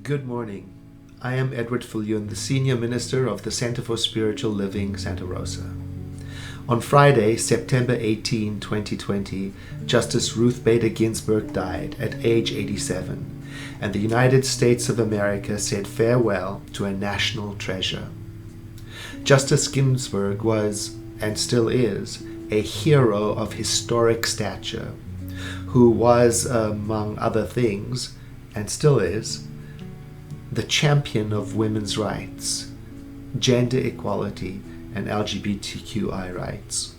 Good morning. I am Edward Fillion, the Senior Minister of the Center for Spiritual Living, Santa Rosa. On Friday, September 18, 2020, Justice Ruth Bader Ginsburg died at age 87, and the United States of America said farewell to a national treasure. Justice Ginsburg was, and still is, a hero of historic stature, who was, among other things, and still is, the champion of women's rights, gender equality, and LGBTQI rights.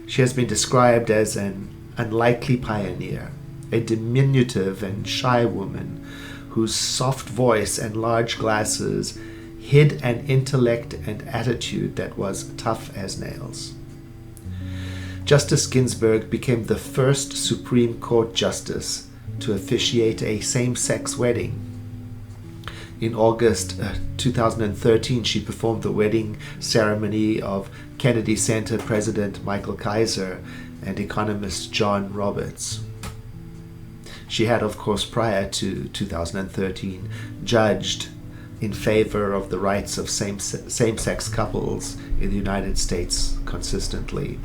She has been described as an unlikely pioneer, a diminutive and shy woman whose soft voice and large glasses hid an intellect and attitude that was tough as nails. Justice Ginsburg became the first Supreme Court justice to officiate a same-sex wedding. In August 2013, she performed the wedding ceremony of Kennedy Center President Michael Kaiser and economist John Roberts. She had, of course, prior to 2013, judged in favor of the rights of same-sex couples in the United States consistently.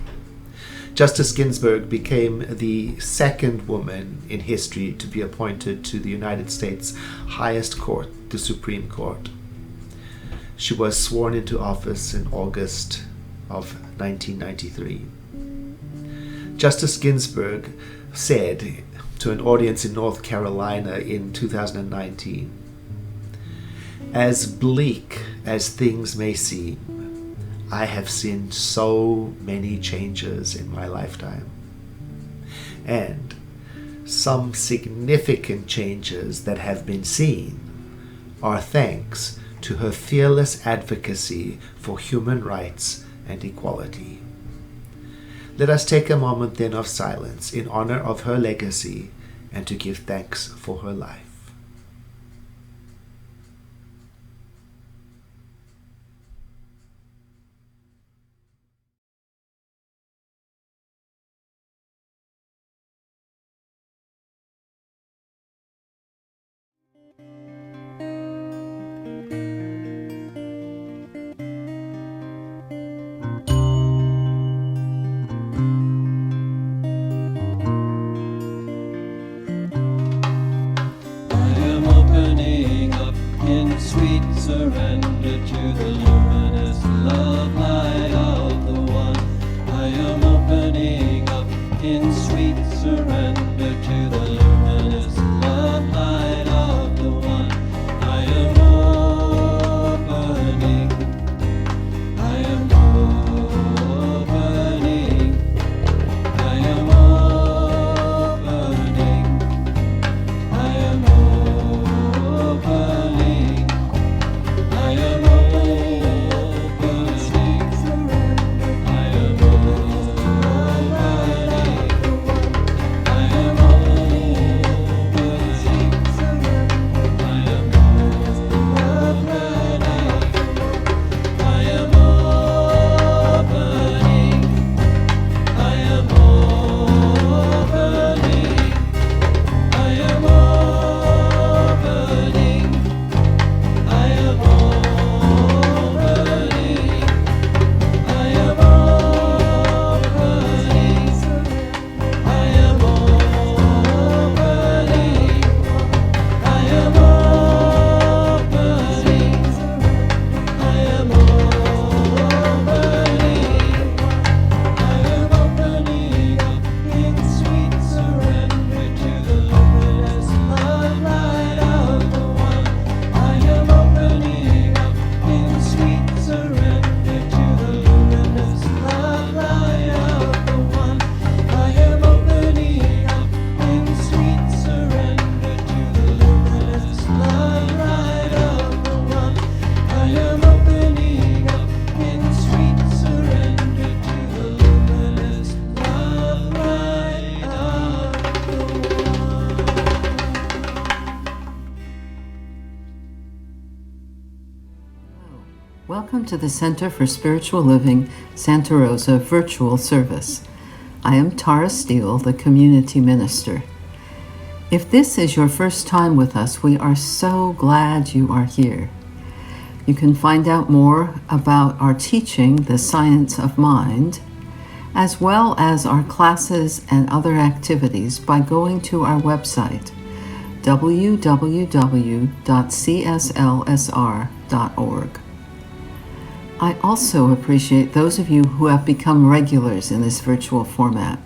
Justice Ginsburg became the second woman in history to be appointed to the United States' highest court, the Supreme Court. She was sworn into office in August of 1993. Justice Ginsburg said to an audience in North Carolina in 2019, "As bleak as things may seem, I have seen so many changes in my lifetime, and some significant changes that have been seen are thanks to her fearless advocacy for human rights and equality." Let us take a moment then of silence in honor of her legacy and to give thanks for her life. Sweet surrender to the luminous love light of the One. I am opening up in sweet surrender to the luminous love light of the One. I am opening. I am opening. I am opening. I am opening. I am Welcome to the Center for Spiritual Living, Santa Rosa virtual service. I am Tara Steele, the Community Minister. If this is your first time with us, we are so glad you are here. You can find out more about our teaching, The Science of Mind, as well as our classes and other activities by going to our website, www.cslsr.org. I also appreciate those of you who have become regulars in this virtual format.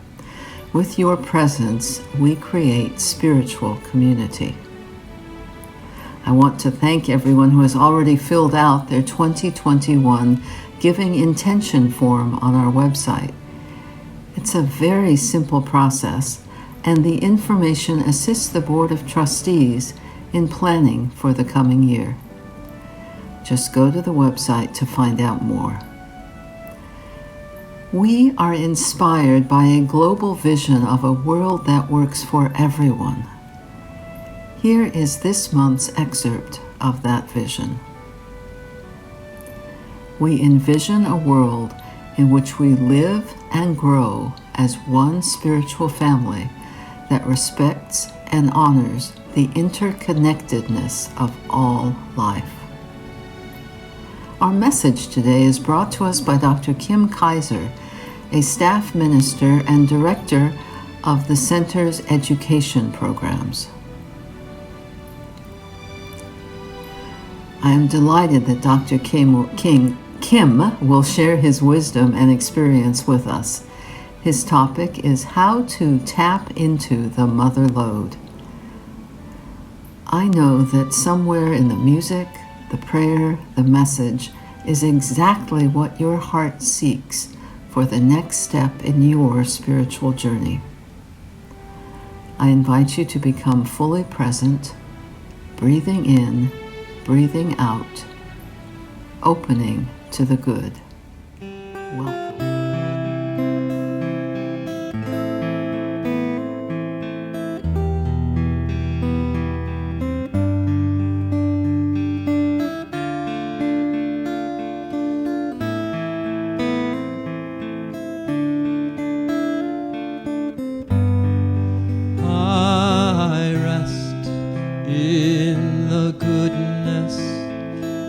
With your presence, we create spiritual community. I want to thank everyone who has already filled out their 2021 Giving Intention form on our website. It's a very simple process, and the information assists the Board of Trustees in planning for the coming year. Just go to the website to find out more. We are inspired by a global vision of a world that works for everyone. Here is this month's excerpt of that vision. We envision a world in which we live and grow as one spiritual family that respects and honors the interconnectedness of all life. Our message today is brought to us by Dr. Kim Kaiser, a staff minister and director of the Center's education programs. I am delighted that Dr. Kim will share his wisdom and experience with us. His topic is how to tap into the Motherlode. I know that somewhere in the music, the prayer, the message is exactly what your heart seeks for the next step in your spiritual journey. I invite you to become fully present, breathing in, breathing out, opening to the good. Welcome.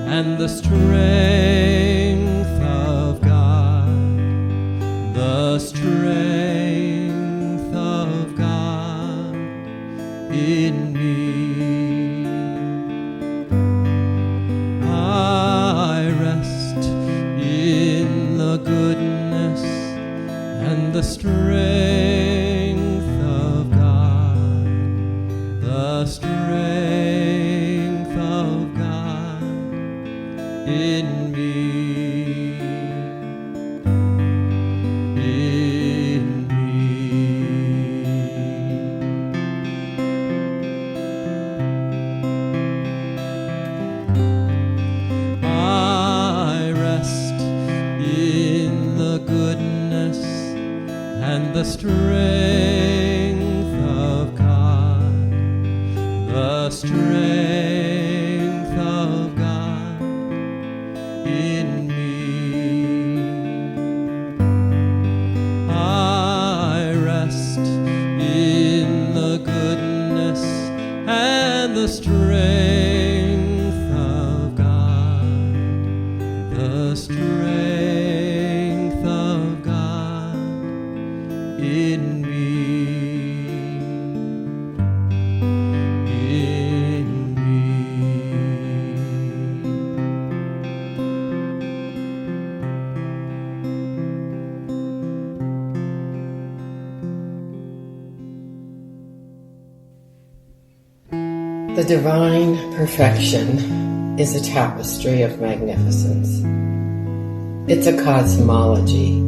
And the strength of God, the strength of God in me. I rest in the goodness and the strength of God, the strength of God in me, in me. I rest in the goodness and the strength of God, the strength of God in me. I rest in the goodness and the strength of God, the strength of God in me. The divine perfection is a tapestry of magnificence. It's a cosmology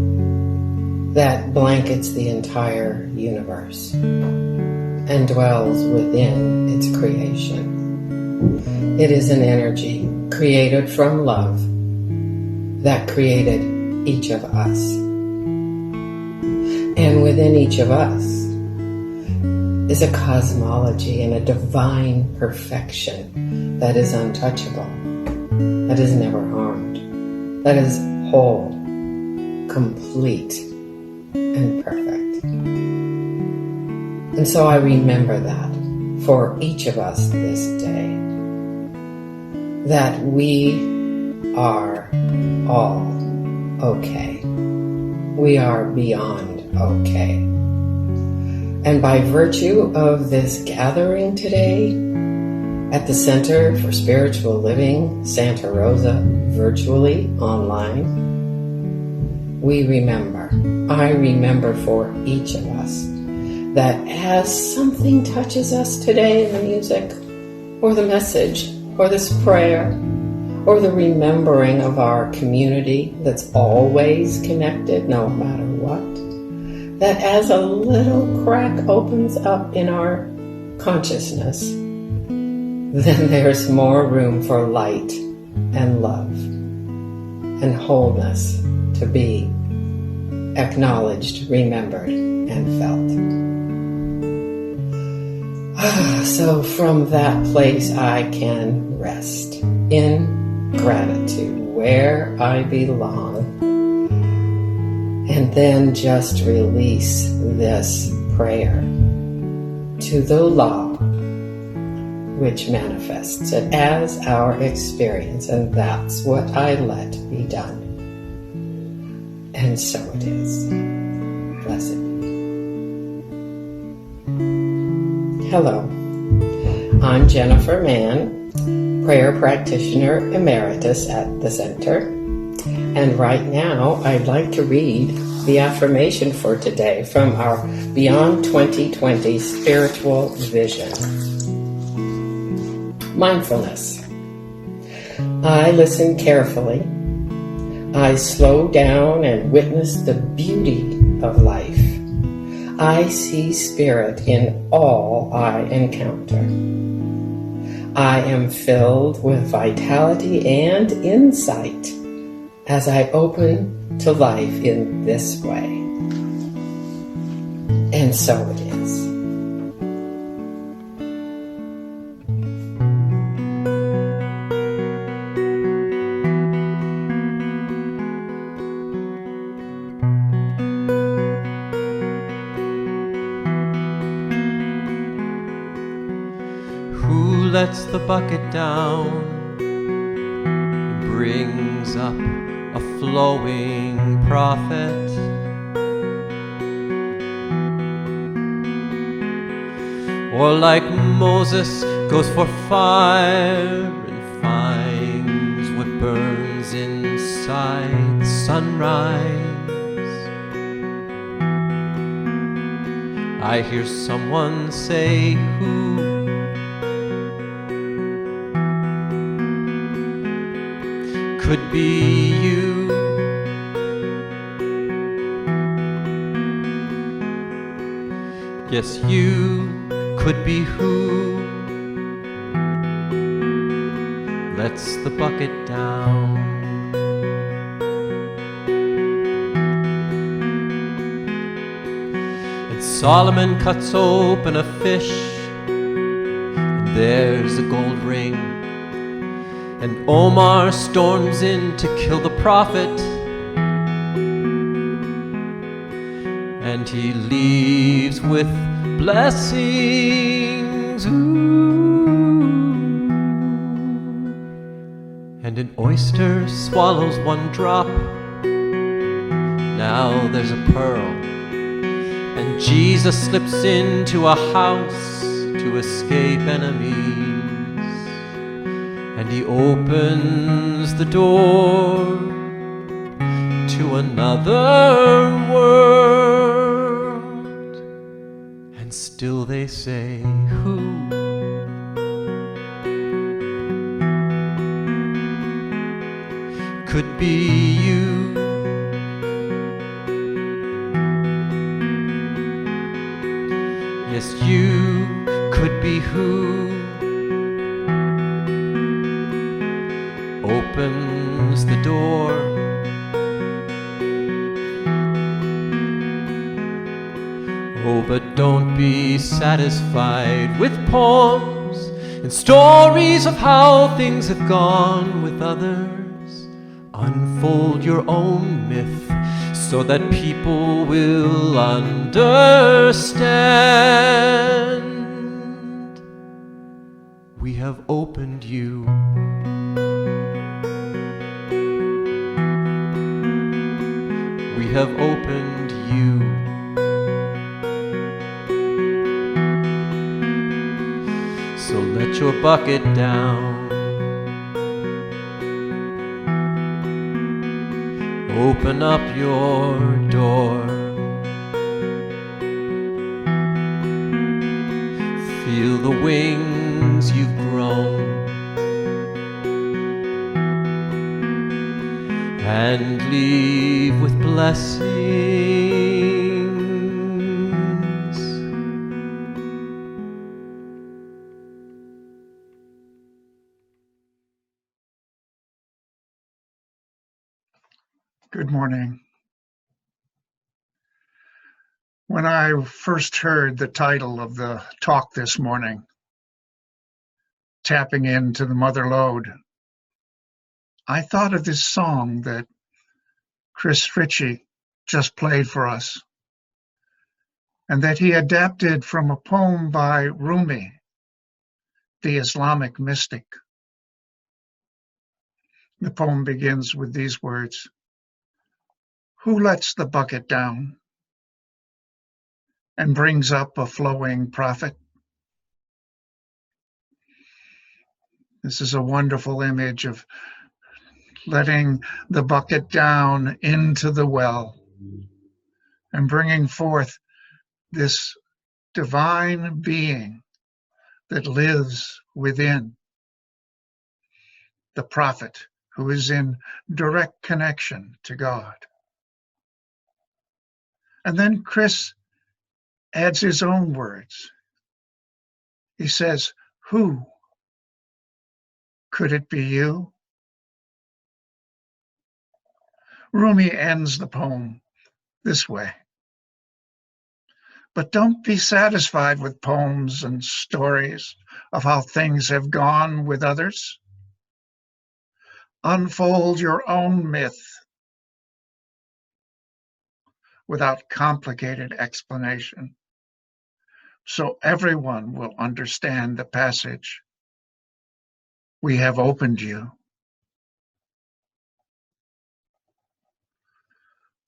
that blankets the entire universe and dwells within its creation. It is an energy created from love that created each of us. And within each of us is a cosmology and a divine perfection that is untouchable, that is never harmed, that is whole, complete, and perfect. And so I remember that for each of us this day, that we are all okay. We are beyond okay. And by virtue of this gathering today at the Center for Spiritual Living, Santa Rosa, virtually online, I remember for each of us that as something touches us today in the music, or the message, or this prayer, or the remembering of our community that's always connected no matter what, that as a little crack opens up in our consciousness, then there's more room for light and love and wholeness to be acknowledged, remembered, and felt. So from that place I can rest in gratitude where I belong, and then just release this prayer to the law which manifests it as our experience, and that's what I let be done. And so it is. Blessed be. Hello, I'm Jennifer Mann, prayer practitioner emeritus at the center, and right now I'd like to read the affirmation for today from our Beyond 2020 Spiritual Vision. Mindfulness. I listen carefully. I slow down and witness the beauty of life. I see spirit in all I encounter. I am filled with vitality and insight as I open to life in this way. And so it is. Who lets the bucket down and brings up a flowing prophet? Or like Moses goes for fire and finds what burns inside the sunrise? I hear someone say, who? Could be you. Yes, you could be who lets the bucket down. And Solomon cuts open a fish, and there's a gold ring. And Omar storms in to kill the prophet, and he leaves with blessings. Ooh. And an oyster swallows one drop. Now there's a pearl, and Jesus slips into a house to escape enemies. And he opens the door to another world. And still they say, who? Could be you. Yes, you could be who opens the door. Oh, but don't be satisfied with poems and stories of how things have gone with others. Unfold your own myth so that people will understand. we have opened you. We have opened you. So let your bucket down. Open up your door. Feel the wings you've grown, and leave with blessings. Good morning. When I first heard the title of the talk this morning, Tapping into the Motherlode, I thought of this song that Chris Ritchie just played for us, and that he adapted from a poem by Rumi, the Islamic mystic. The poem begins with these words: "Who lets the bucket down and brings up a flowing prophet?" This is a wonderful image of letting the bucket down into the well and bringing forth this divine being that lives within the prophet, who is in direct connection to God. And then Chris adds his own words. He says, "Who? Could it be you?" Rumi ends the poem this way: "But don't be satisfied with poems and stories of how things have gone with others. Unfold your own myth without complicated explanation, so everyone will understand the passage. We have opened you."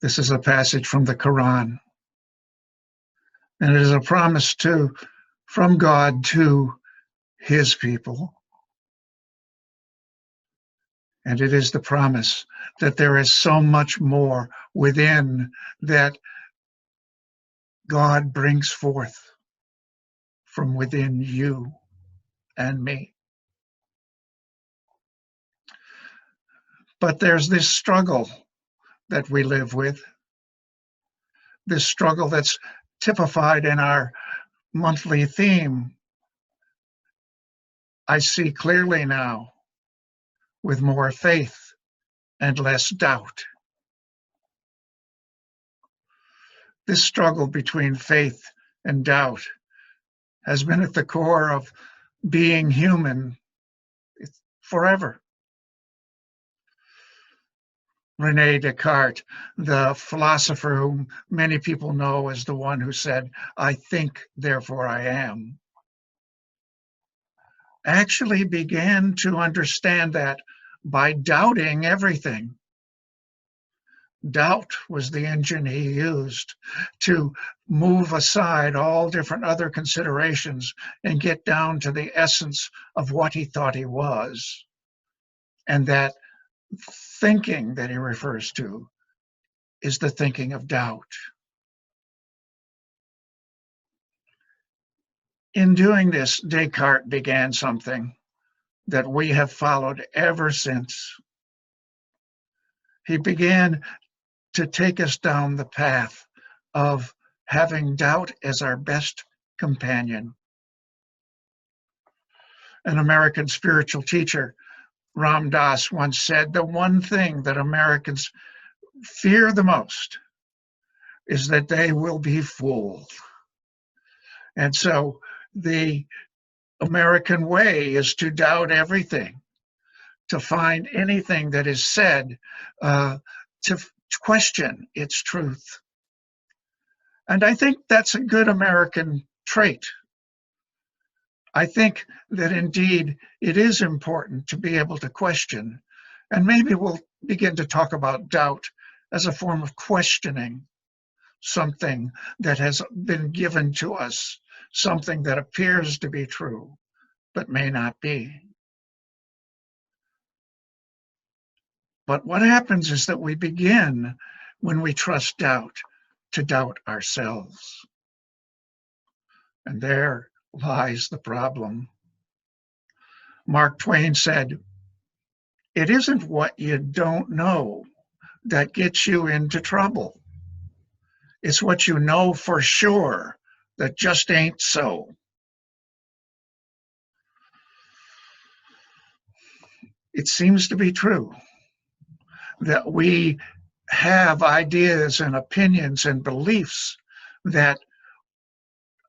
This is a passage from the Quran, and it is a promise from God to his people. And it is the promise that there is so much more within that God brings forth from within you and me. But there's this struggle that we live with, this struggle that's typified in our monthly theme. I see clearly now, with more faith and less doubt. This struggle between faith and doubt has been at the core of being human forever. Rene Descartes, the philosopher whom many people know as the one who said, "I think, therefore I am," actually began to understand that by doubting everything. Doubt was the engine he used to move aside all different other considerations and get down to the essence of what he thought he was. And that thinking that he refers to is the thinking of doubt. In doing this, Descartes began something that we have followed ever since. He began to take us down the path of having doubt as our best companion. An American spiritual teacher, Ram Dass, once said, "The one thing that Americans fear the most is that they will be fooled." And so the American way is to doubt everything, to find anything that is said, to question its truth. And I think that's a good American trait. I think that indeed it is important to be able to question, and maybe we'll begin to talk about doubt as a form of questioning something that has been given to us, something that appears to be true, but may not be. But what happens is that we begin, when we trust doubt, to doubt ourselves. And there lies the problem. Mark Twain said, "It isn't what you don't know that gets you into trouble. It's what you know for sure that just ain't so." It seems to be true that we have ideas and opinions and beliefs that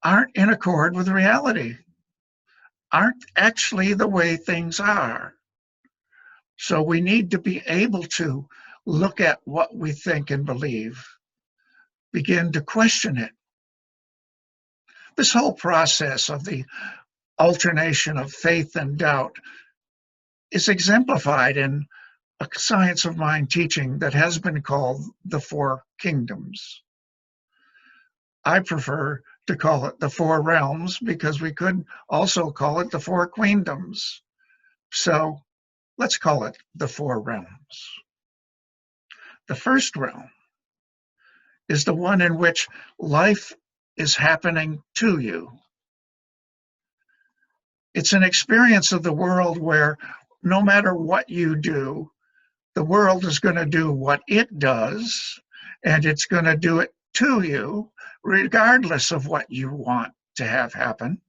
aren't in accord with reality, aren't actually the way things are. So we need to be able to look at what we think and believe, begin to question it. This whole process of the alternation of faith and doubt is exemplified in a science of mind teaching that has been called the Four Kingdoms. I prefer to call it the Four Realms because we could also call it the Four Queendoms. So let's call it the Four Realms. The first realm is the one in which life is happening to you. It's an experience of the world where no matter what you do, the world is going to do what it does, and it's going to do it to you, regardless of what you want to have happen.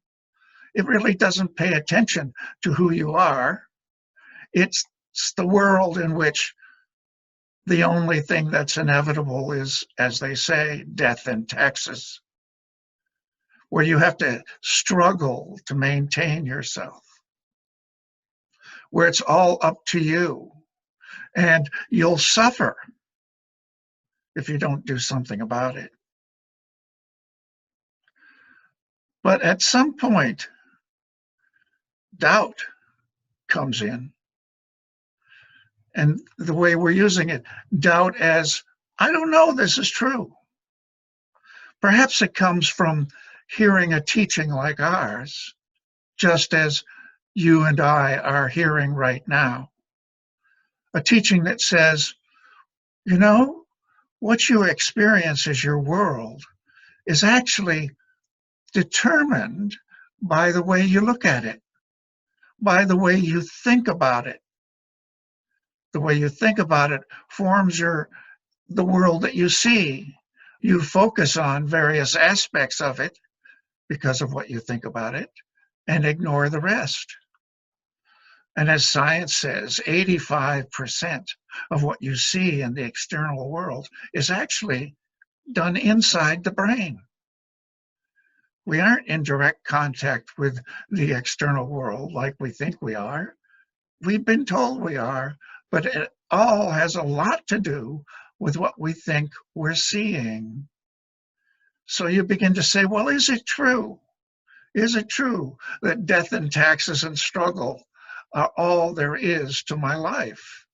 It really doesn't pay attention to who you are. It's the world in which the only thing that's inevitable is, as they say, death and taxes, where you have to struggle to maintain yourself, where it's all up to you, and you'll suffer if you don't do something about it. But at some point, doubt comes in. And the way we're using it, doubt as, I don't know this is true. Perhaps it comes from hearing a teaching like ours, just as you and I are hearing right now. A teaching that says, you know, what you experience as your world is actually determined by the way you look at it, by the way you think about it. The way you think about it forms the world that you see. You focus on various aspects of it because of what you think about it and ignore the rest. And as science says, 85% of what you see in the external world is actually done inside the brain. We aren't in direct contact with the external world like we think we are. We've been told we are, but it all has a lot to do with what we think we're seeing. So you begin to say, well, is it true? Is it true that death and taxes and struggle are all there is to my life?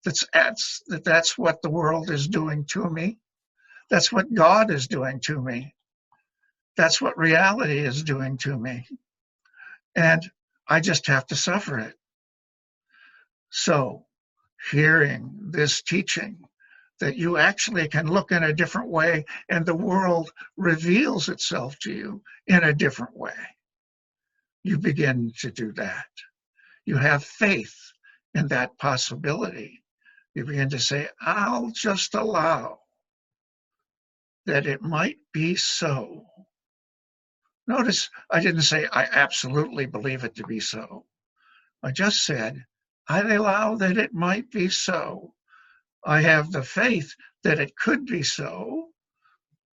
That's what the world is doing to me. That's what God is doing to me. That's what reality is doing to me. And I just have to suffer it. So hearing this teaching that you actually can look in a different way and the world reveals itself to you in a different way, you begin to do that. You have faith in that possibility. You begin to say, I'll just allow that it might be so. Notice I didn't say I absolutely believe it to be so. I just said, I allow that it might be so. I have the faith that it could be so.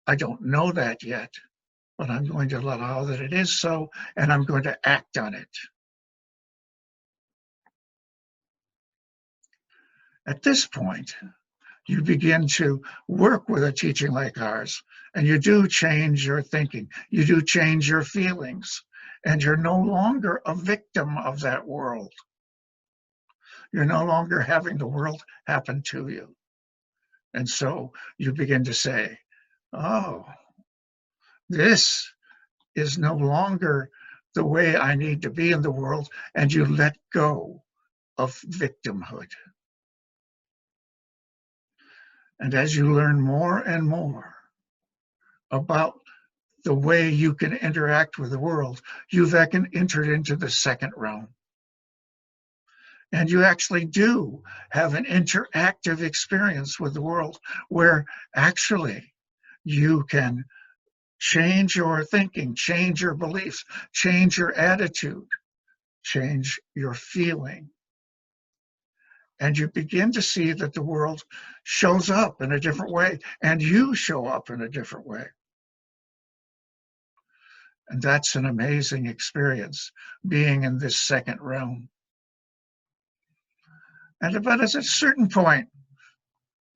I don't know that yet, but I'm going to allow that it is so, and I'm going to act on it. At this point, you begin to work with a teaching like ours, and you do change your thinking. You do change your feelings, and you're no longer a victim of that world. You're no longer having the world happen to you. And so you begin to say, oh, this is no longer the way I need to be in the world, and you let go of victimhood. And as you learn more and more about the way you can interact with the world, you've entered into the second realm. And you actually do have an interactive experience with the world where actually you can change your thinking, change your beliefs, change your attitude, change your feeling. And you begin to see that the world shows up in a different way, and you show up in a different way. And that's an amazing experience, being in this second realm. But at a certain point,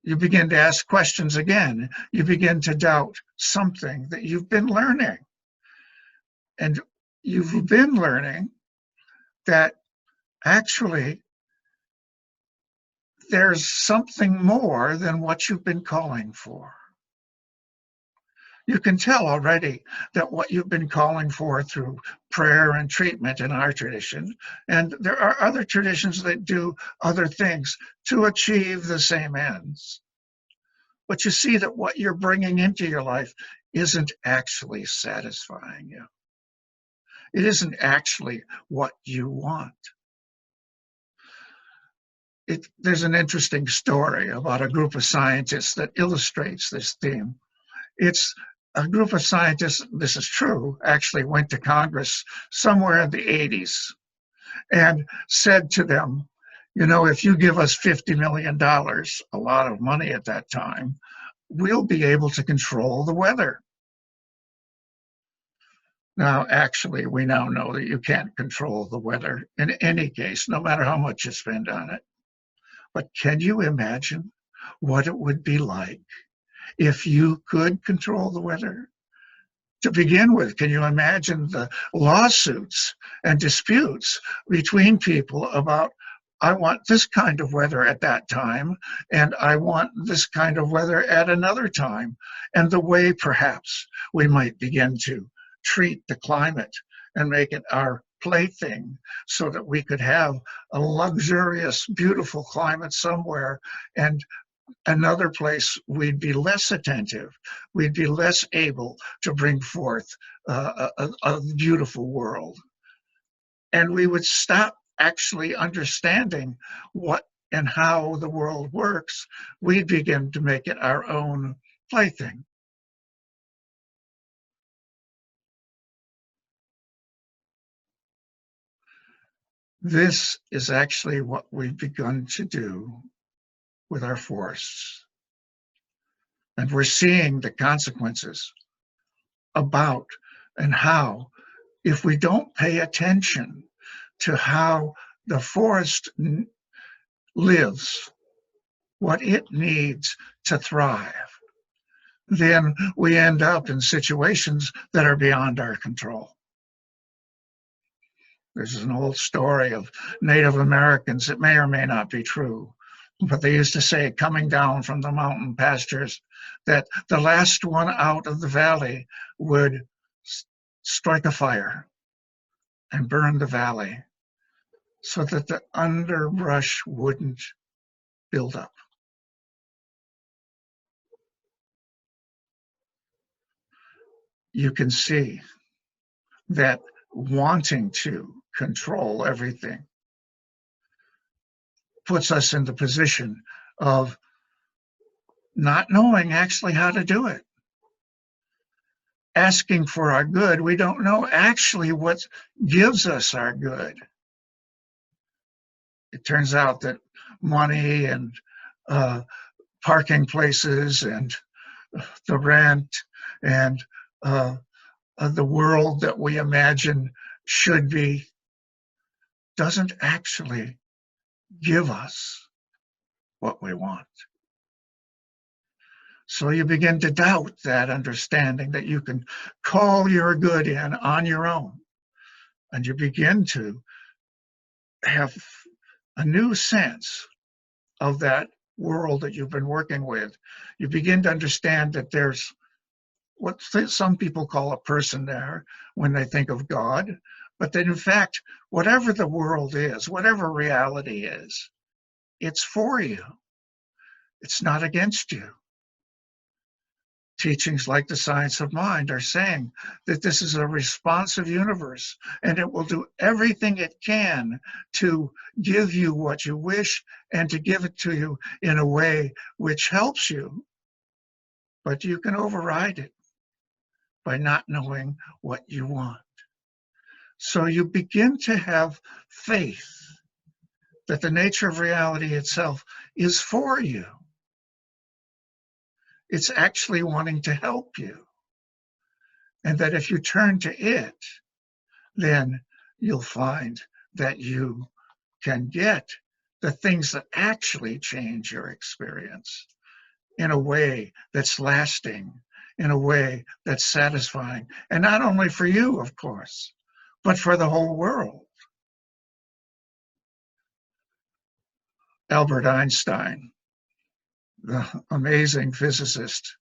you begin to ask questions again. You begin to doubt something that you've been learning. And you've been learning that actually there's something more than what you've been calling for. You can tell already that what you've been calling for through prayer and treatment in our tradition, and there are other traditions that do other things to achieve the same ends. But you see that what you're bringing into your life isn't actually satisfying you. It isn't actually what you want. There's an interesting story about a group of scientists that illustrates this theme. It's a group of scientists, this is true, actually went to Congress somewhere in the 80s and said to them, you know, if you give us $50 million, a lot of money at that time, we'll be able to control the weather. Now, actually, we now know that you can't control the weather in any case, no matter how much you spend on it. But can you imagine what it would be like if you could control the weather? To begin with, can you imagine the lawsuits and disputes between people about, I want this kind of weather at that time, and I want this kind of weather at another time, and the way perhaps we might begin to treat the climate and make it our plaything so that we could have a luxurious, beautiful climate somewhere, and another place we'd be less attentive, we'd be less able to bring forth a beautiful world. And we would stop actually understanding what and how the world works. We'd begin to make it our own plaything. This is actually what we've begun to do with our forests. And we're seeing the consequences about and how, if we don't pay attention to how the forest lives, what it needs to thrive, then we end up in situations that are beyond our control. There's an old story of Native Americans. It may or may not be true, but they used to say, coming down from the mountain pastures, that the last one out of the valley would strike a fire and burn the valley so that the underbrush wouldn't build up. You can see that wanting to control everything puts us in the position of not knowing actually how to do it. Asking for our good, we don't know actually what gives us our good. It turns out that money and parking places and the rent and the world that we imagine should be doesn't actually give us what we want. So you begin to doubt that understanding that you can call your good in on your own. And you begin to have a new sense of that world that you've been working with. You begin to understand that there's what some people call a person there when they think of God, but that in fact, whatever the world is, whatever reality is, it's for you. It's not against you. Teachings like the science of mind are saying that this is a responsive universe and it will do everything it can to give you what you wish and to give it to you in a way which helps you. But you can override it by not knowing what you want. So you begin to have faith that the nature of reality itself is for you. It's actually wanting to help you. And that if you turn to it, then you'll find that you can get the things that actually change your experience in a way that's lasting, in a way that's satisfying. And not only for you, of course, but for the whole world. Albert Einstein, the amazing physicist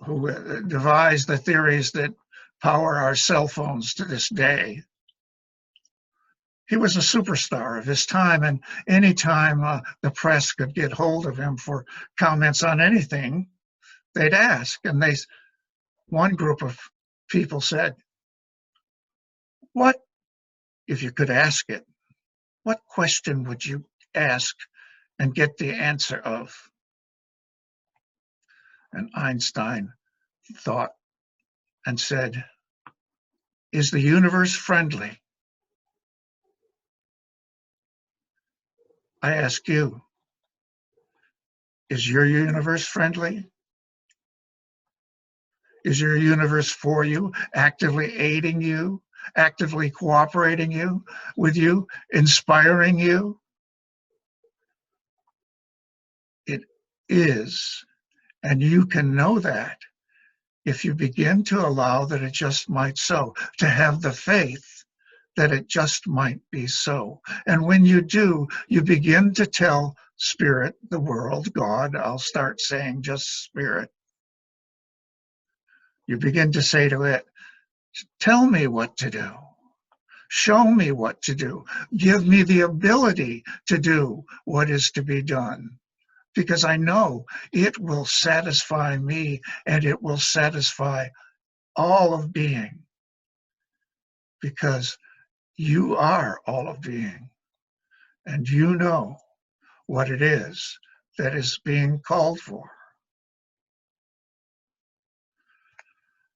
who devised the theories that power our cell phones to this day. He was a superstar of his time, and anytime the press could get hold of him for comments on anything, they'd ask. And one group of people said, "What, if you could ask it, what question would you ask and get the answer of?" And Einstein thought and said, "Is the universe friendly?" I ask you, is your universe friendly? Is your universe for you, actively aiding you, actively cooperating with you, inspiring you? It is, and you can know that if you begin to allow that it just might so, to have the faith that it just might be so. And when you do, you begin to tell Spirit, the world, God, I'll start saying just Spirit. You begin to say to it, tell me what to do. Show me what to do. Give me the ability to do what is to be done. Because I know it will satisfy me and it will satisfy all of being. Because you are all of being, and you know what it is that is being called for.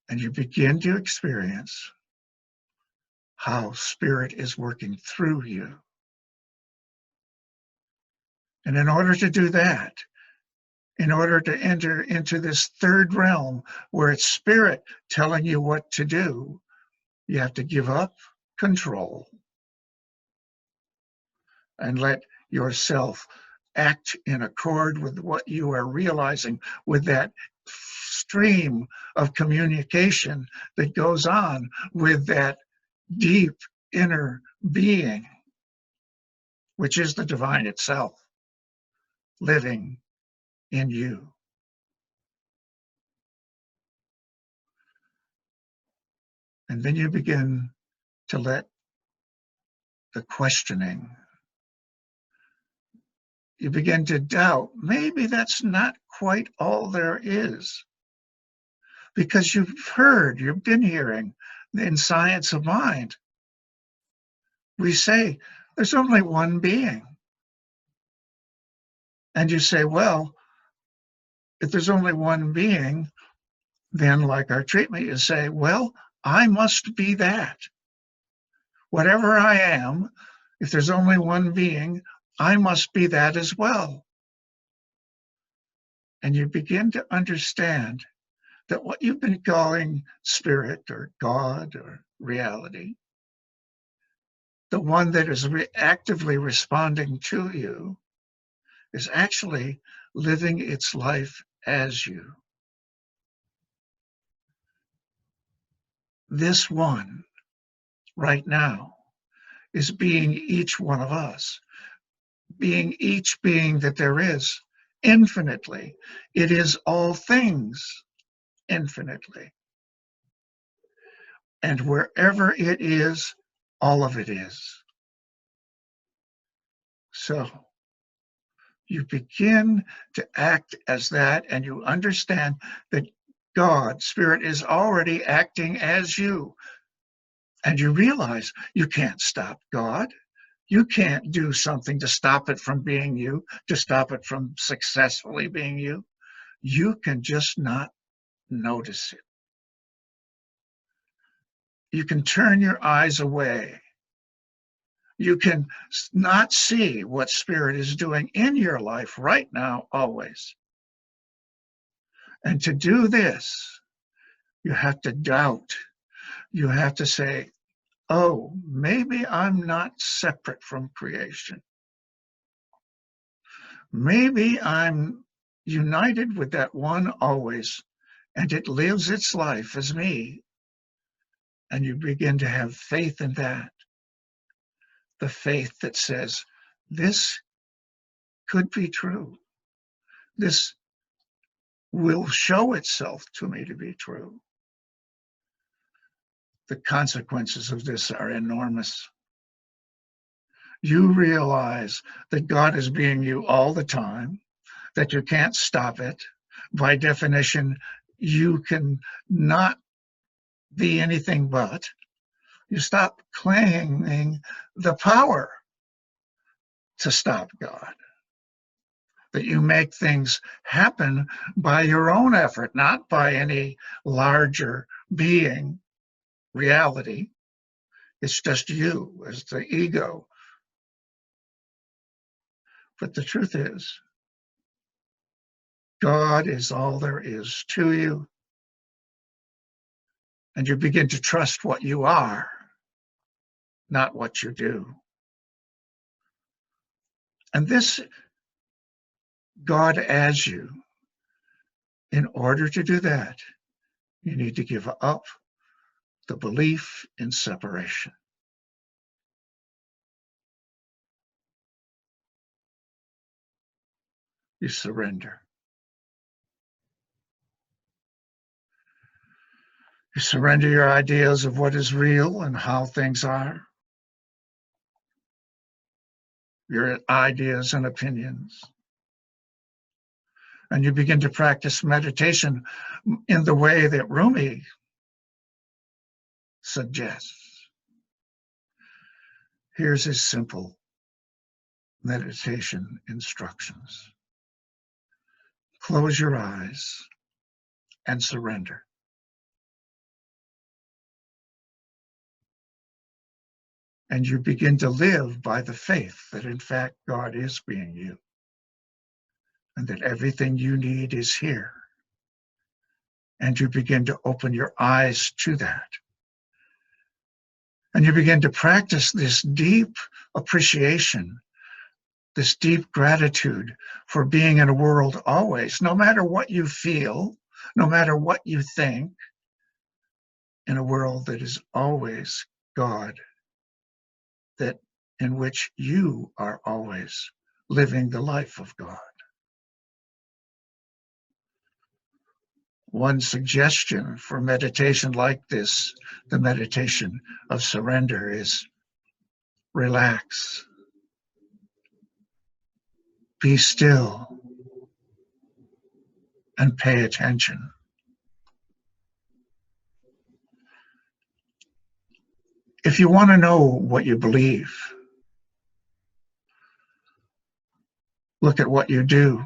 And you begin to experience how Spirit is working through you. And in order to do that, in order to enter into this third realm where it's Spirit telling you what to do, you have to give up control and let yourself act in accord with what you are realizing, with that stream of communication that goes on with that deep inner being, which is the divine itself, living in you. And then you begin to let the questioning, you begin to doubt, maybe that's not quite all there is. Because you've been hearing in science of mind, we say there's only one being. And you say, well, if there's only one being, then like our treatment, you say, well, I must be that. Whatever I am, if there's only one being, I must be that as well. And you begin to understand that what you've been calling Spirit or God or reality, the one that is actively responding to you, is actually living its life as you. This one right now is being each one of us, being each being that there is infinitely. It is all things infinitely. And wherever it is, all of it is. So you begin to act as that, and you understand that God, Spirit, is already acting as you. And you realize you can't stop God. You can't do something to stop it from being you, to stop it from successfully being you. You can just not notice it. You can turn your eyes away. You can not see what Spirit is doing in your life right now, always. And to do this, you have to doubt. You have to say, oh, maybe I'm not separate from creation. Maybe I'm united with that one always, and it lives its life as me. And you begin to have faith in that. The faith that says, this could be true. This will show itself to me to be true. The consequences of this are enormous. You realize that God is being you all the time, that you can't stop it. By definition, you can not be anything but. You stop claiming the power to stop God. That you make things happen by your own effort, not by any larger being, reality. It's just you as the ego. But the truth is, God is all there is to you. And you begin to trust what you are, not what you do. And this God as you, in order to do that, you need to give up the belief in separation. You surrender. You surrender your ideas of what is real and how things are, your ideas and opinions. And you begin to practice meditation in the way that Rumi suggests. Here's his simple meditation instructions. Close your eyes and surrender. And you begin to live by the faith that in fact God is being you, and that everything you need is here. And you begin to open your eyes to that. And you begin to practice this deep appreciation, this deep gratitude for being in a world always, no matter what you feel, no matter what you think, in a world that is always God, that in which you are always living the life of God. One suggestion for meditation like this, the meditation of surrender, is relax, be still, and pay attention. If you want to know what you believe, look at what you do.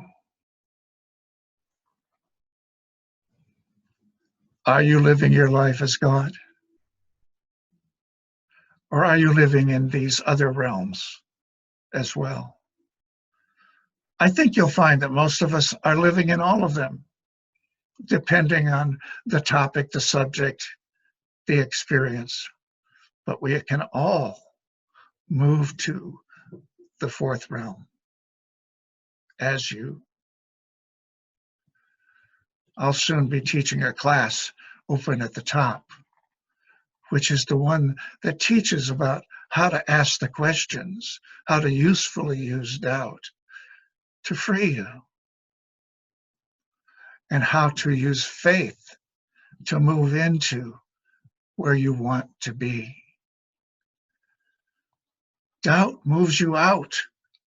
Are you living your life as God? Or are you living in these other realms as well? I think you'll find that most of us are living in all of them, depending on the topic, the subject, the experience. But we can all move to the fourth realm as you. I'll soon be teaching a class open at the top which is the one that teaches about how to ask the questions, how to usefully use doubt to free you, and how to use faith to move into where you want to be. Doubt moves you out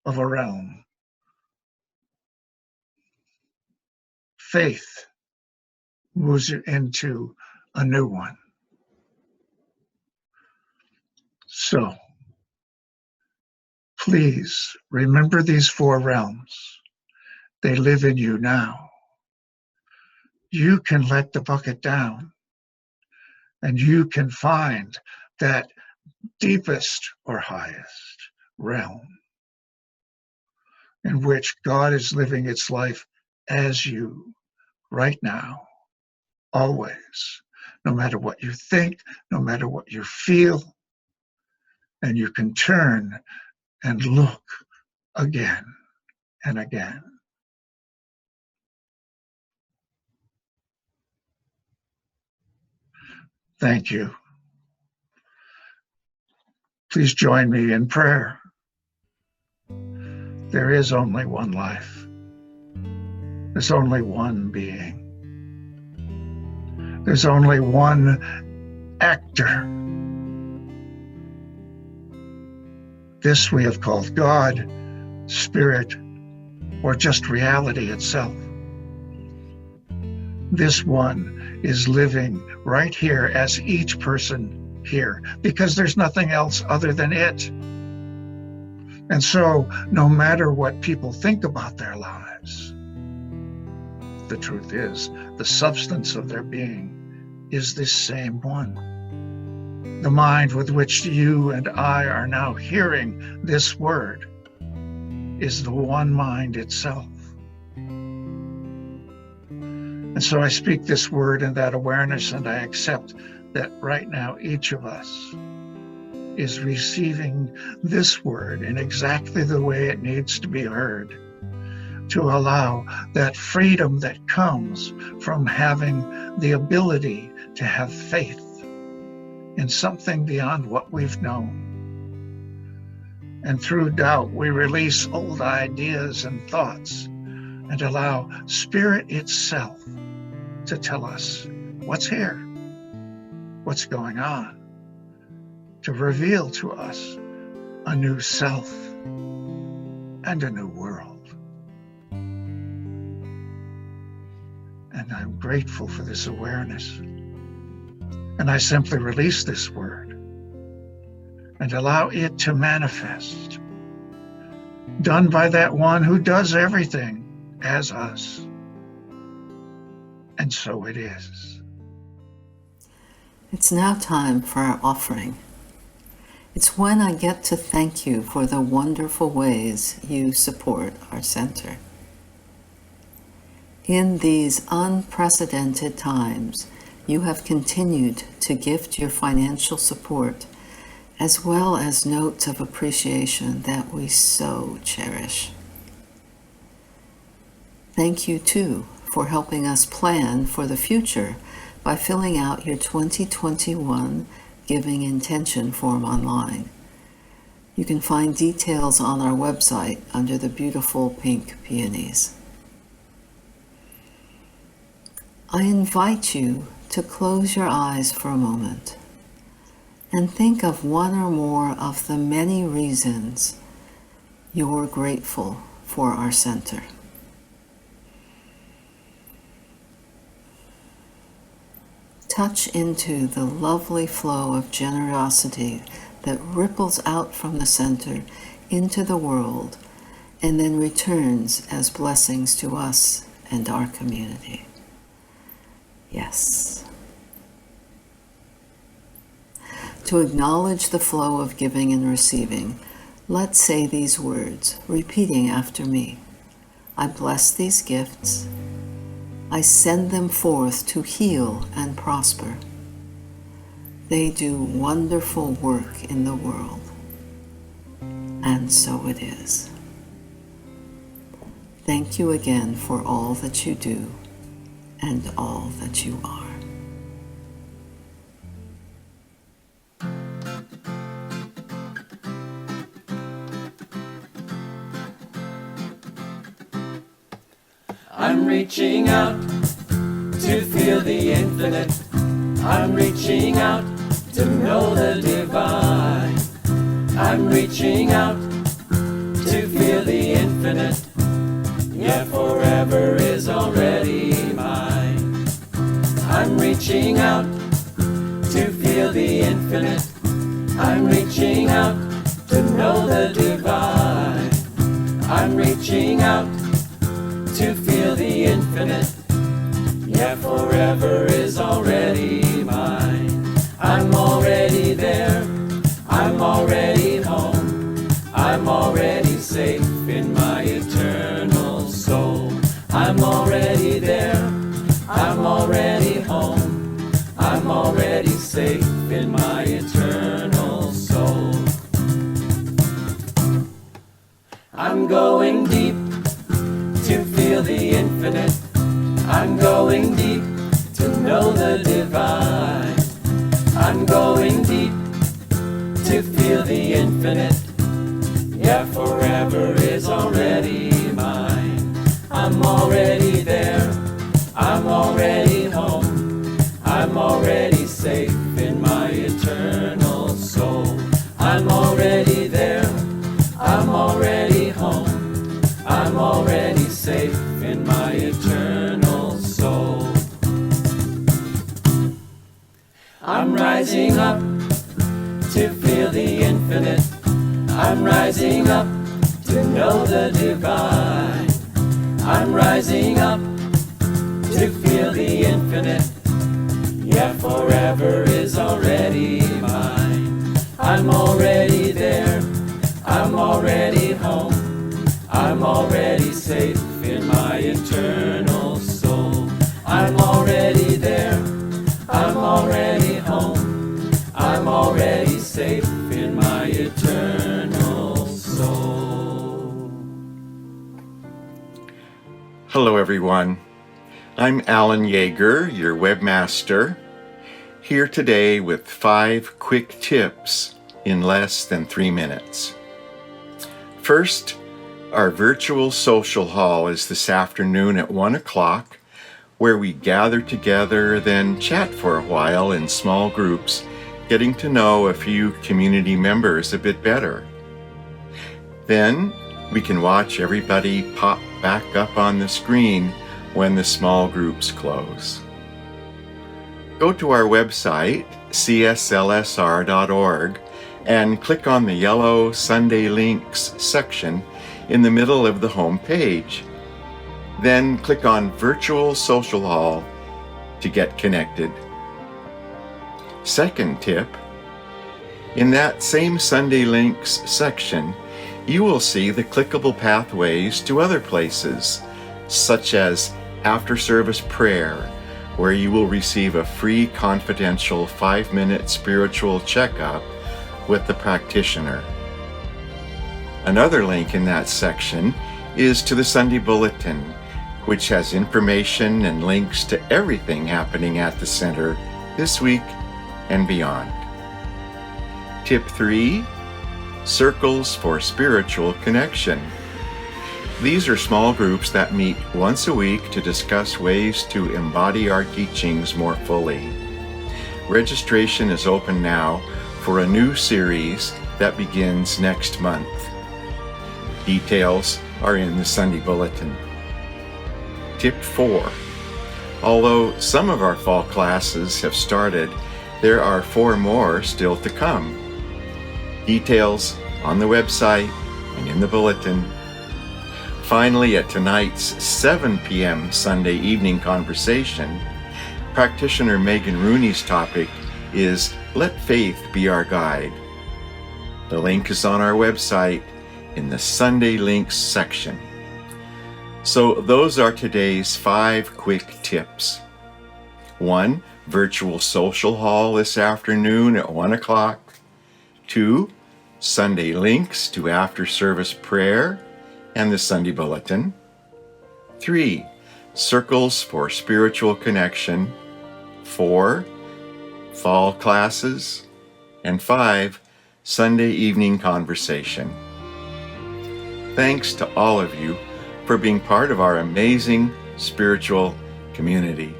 of a realm. Faith moves you into a new one. So, please remember these 4 realms. They live in you now. You can let the bucket down, and you can find that deepest or highest realm in which God is living its life as you right now, always, no matter what you think, no matter what you feel. And you can turn and look again and again. Thank you. Please join me in prayer. There is only one life. There's only one being. There's only one actor. This we have called God, Spirit, or just reality itself. This one is living right here as each person here, because there's nothing else other than it. And so, no matter what people think about their lives, the truth is, the substance of their being is this same one. The mind with which you and I are now hearing this word is the one mind itself. And so I speak this word in that awareness, and I accept that right now each of us is receiving this word in exactly the way it needs to be heard, to allow that freedom that comes from having the ability to have faith in something beyond what we've known. And through doubt, we release old ideas and thoughts and allow Spirit itself to tell us what's here, what's going on, to reveal to us a new self and a new world. And I'm grateful for this awareness. And I simply release this word and allow it to manifest, done by that one who does everything as us. And so it is. It's now time for our offering. It's when I get to thank you for the wonderful ways you support our center. In these unprecedented times, you have continued to gift your financial support, as well as notes of appreciation that we so cherish. Thank you, too, for helping us plan for the future by filling out your 2021 Giving Intention form online. You can find details on our website under the beautiful pink peonies. I invite you to close your eyes for a moment and think of one or more of the many reasons you're grateful for our center. Touch into the lovely flow of generosity that ripples out from the center into the world and then returns as blessings to us and our community. Yes. To acknowledge the flow of giving and receiving, let's say these words, repeating after me. I bless these gifts. I send them forth to heal and prosper. They do wonderful work in the world. And so it is. Thank you again for all that you do and all that you are. I'm reaching out to feel the infinite. I'm reaching out to know the divine. I'm reaching out to feel the infinite. Yeah, forever is already mine. I'm reaching out to feel the infinite. I'm reaching out to know the divine. I'm reaching out to feel the infinite. Yeah, forever is already mine. I'm already there. I'm already home. I'm already safe in my eternal soul. I'm already there. I'm already home. I'm already safe in my eternal soul. I'm going deep to feel the infinite. I'm going deep to know the divine. I'm going deep to feel the infinite. Yeah, forever is already mine. I'm already there. I'm already home. I'm already safe in my eternal soul. I'm already there. I'm already home. I'm already safe in my eternal soul. I'm rising up to feel the infinite. I'm rising up to know the divine. I'm rising up to feel the infinite. Yeah, forever is already mine. I'm already there. I'm already home. I'm already safe in my eternal soul. I'm already there. I'm already home. I'm already safe in my eternal soul. Hello, everyone. I'm Alan Yeager, your webmaster, here today with 5 quick tips in less than 3 minutes. First, our virtual social hall is this afternoon at 1 o'clock, where we gather together, then chat for a while in small groups, getting to know a few community members a bit better. Then we can watch everybody pop back up on the screen when the small groups close. Go to our website, cslsr.org, and click on the yellow Sunday Links section in the middle of the home page. Then click on Virtual Social Hall to get connected. Second tip, in that same Sunday Links section, you will see the clickable pathways to other places, such as After Service Prayer, where you will receive a free confidential 5-minute spiritual checkup with the practitioner. Another link in that section is to the Sunday Bulletin, which has information and links to everything happening at the center this week and beyond. Tip 3, Circles for Spiritual Connection. These are small groups that meet once a week to discuss ways to embody our teachings more fully. Registration is open now for a new series that begins next month. Details are in the Sunday Bulletin. Tip 4. Although some of our fall classes have started, there are 4 more still to come. Details on the website and in the bulletin. Finally, at tonight's 7 p.m. Sunday evening conversation, practitioner Megan Rooney's topic is Let Faith Be Our Guide. The link is on our website in the Sunday Links section. So those are today's 5 quick tips. 1, virtual social hall this afternoon at 1 o'clock. 2, Sunday links to after service prayer and the Sunday Bulletin. 3, circles for spiritual connection. 4, fall classes. And 5, Sunday evening conversation. Thanks to all of you for being part of our amazing spiritual community.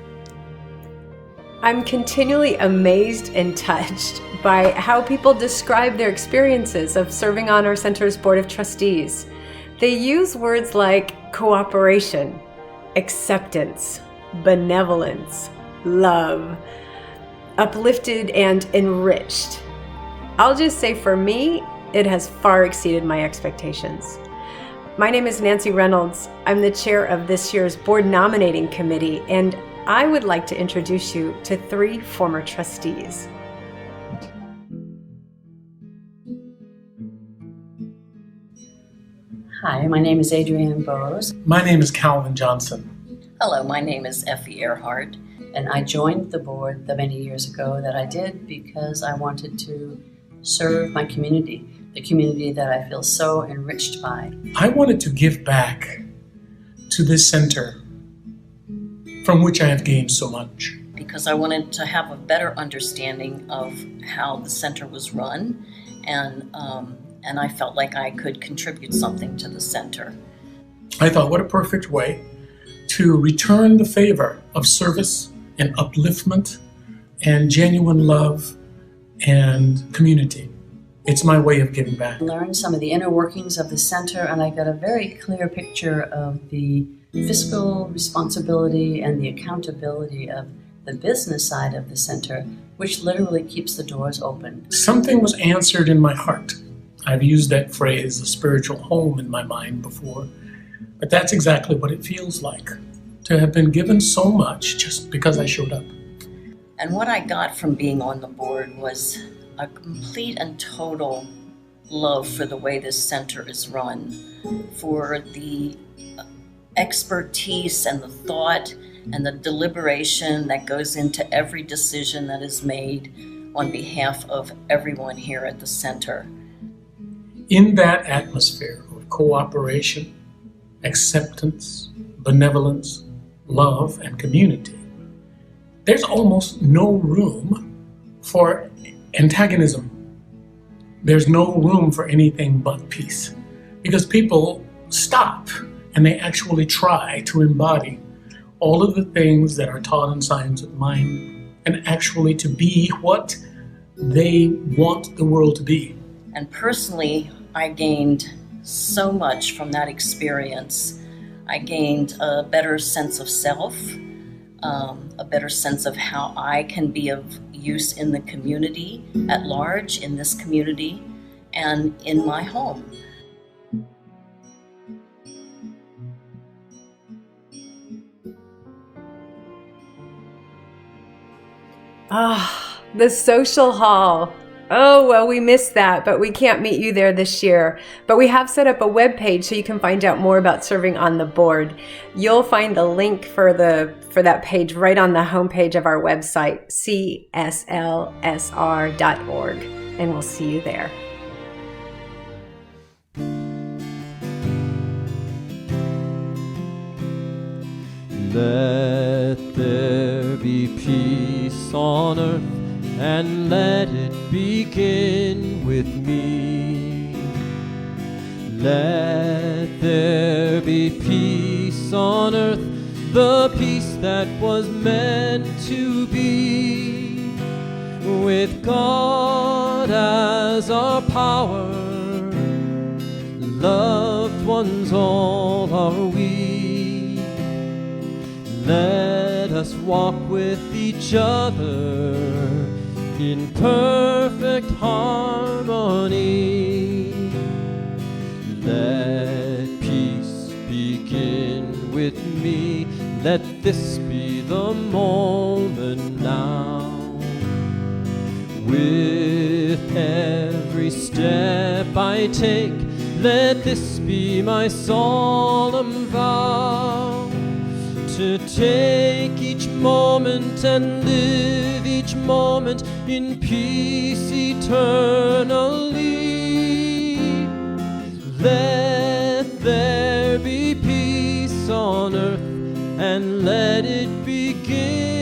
I'm continually amazed and touched by how people describe their experiences of serving on our center's board of trustees. They use words like cooperation, acceptance, benevolence, love, uplifted and enriched. I'll just say for me, it has far exceeded my expectations. My name is Nancy Reynolds. I'm the chair of this year's board nominating committee, and I would like to introduce you to 3 former trustees. Hi, my name is Adrienne Burrows. My name is Calvin Johnson. Hello, my name is Effie Earhart, and I joined the board the many years ago that I did because I wanted to serve my community, the community that I feel so enriched by. I wanted to give back to this center from which I have gained so much. Because I wanted to have a better understanding of how the center was run, and I felt like I could contribute something to the center. I thought, what a perfect way to return the favor of service and upliftment and genuine love and community. It's my way of giving back. I learned some of the inner workings of the center, and I got a very clear picture of the fiscal responsibility and the accountability of the business side of the center, which literally keeps the doors open. Something was answered in my heart. I've used that phrase, a spiritual home, in my mind before, but that's exactly what it feels like, to have been given so much just because I showed up. And what I got from being on the board was a complete and total love for the way this center is run, for the expertise and the thought and the deliberation that goes into every decision that is made on behalf of everyone here at the center. In that atmosphere of cooperation, acceptance, benevolence, love, and community, there's almost no room for antagonism. There's no room for anything but peace, because people stop and they actually try to embody all of the things that are taught in Science of Mind and actually to be what they want the world to be. And personally, I gained so much from that experience. I gained a better sense of self, a better sense of how I can be of use in the community at large, in this community, and in my home. The social hall. Oh, well, we missed that, but we can't meet you there this year. But we have set up a webpage so you can find out more about serving on the board. You'll find the link for that page right on the homepage of our website, cslsr.org, and we'll see you there. Let there be peace on earth, and let it begin with me. Let there be peace on earth, the peace that was meant to be. With God as our power, loved ones all are we. Let us walk with each other in perfect harmony. Let peace begin with me. Let this be the moment now. With every step I take, let this be my solemn vow. To take each moment and live each moment in peace eternally. Let there be peace on earth, and let it begin